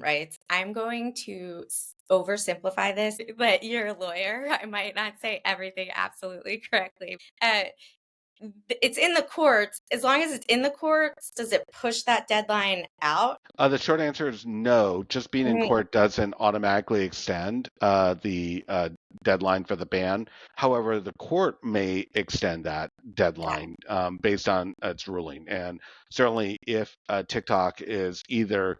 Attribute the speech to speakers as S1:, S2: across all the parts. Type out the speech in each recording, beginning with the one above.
S1: rights. I'm going to oversimplify this, but you're a lawyer. I might not say everything absolutely correctly. It's in the courts. As long as it's in the courts, does it push that deadline out?
S2: The short answer is no. Just being in
S1: Mm,
S2: court doesn't automatically extend the deadline for the ban. However, the court may extend that deadline based on its ruling. And certainly, if TikTok is either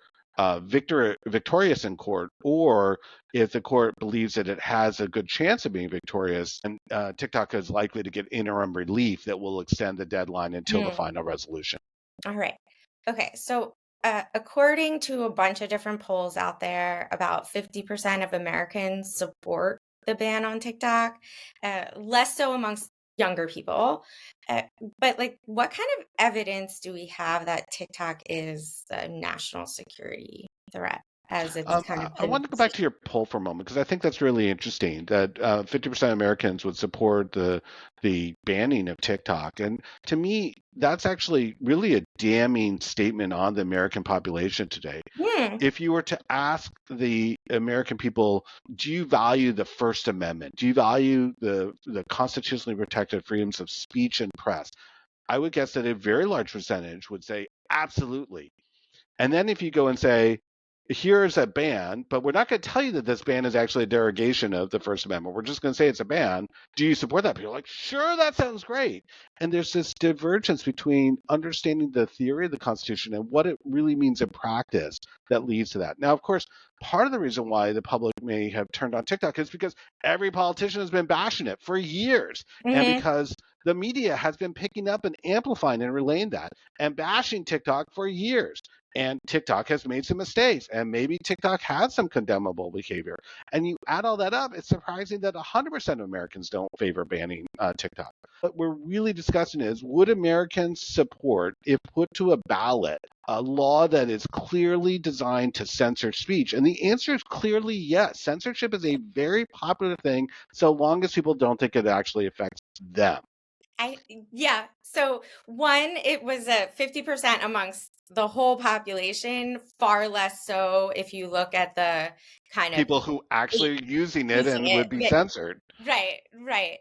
S2: victorious in court, or if the court believes that it has a good chance of being victorious, and TikTok is likely to get interim relief that will extend the deadline until the
S1: mm.
S2: final resolution.
S1: All right. Okay. So, according to a bunch of different polls out there, about 50% of Americans support the ban on TikTok, less so amongst younger people. Uh, but, like, what kind of evidence do we have that TikTok is a national security threat as it's kind of
S2: I
S1: been
S2: want to go back
S1: perceived?
S2: to your poll for a moment because I think that's really interesting. That 50% of Americans would support the banning of TikTok, and to me, that's actually really a damning statement on the American population today.
S1: Hmm.
S2: If you were to ask the American people, do you value the First Amendment? Do you value the constitutionally protected freedoms of speech and press? I would guess that a very large percentage would say absolutely. And then if you go and say, here's a ban, but we're not going to tell you that this ban is actually a derogation of the First Amendment. We're just going to say it's a ban. Do you support that? People are like, sure, that sounds great. And there's this divergence between understanding the theory of the Constitution and what it really means in practice that leads to that. Now, of course, part of the reason why the public may have turned on TikTok is because every politician has been bashing it for years. And
S1: Hmm.
S2: because the media has been picking up and amplifying and relaying that and bashing TikTok for years. And TikTok has made some mistakes, and maybe TikTok has some condemnable behavior. And you add all that up, it's surprising that 100% of Americans don't favor banning TikTok. What we're really discussing is, would Americans support, if put to a ballot, a law that is clearly designed to censor speech? And the answer is clearly yes. Censorship is a very popular thing so long as people don't think it actually affects them.
S1: I Yeah. So one, it was a 50% amongst the whole population, far less so if you look at the kind of
S2: People who actually are using it
S1: using
S2: and
S1: it.
S2: would be
S1: Yeah,
S2: censored.
S1: right, right.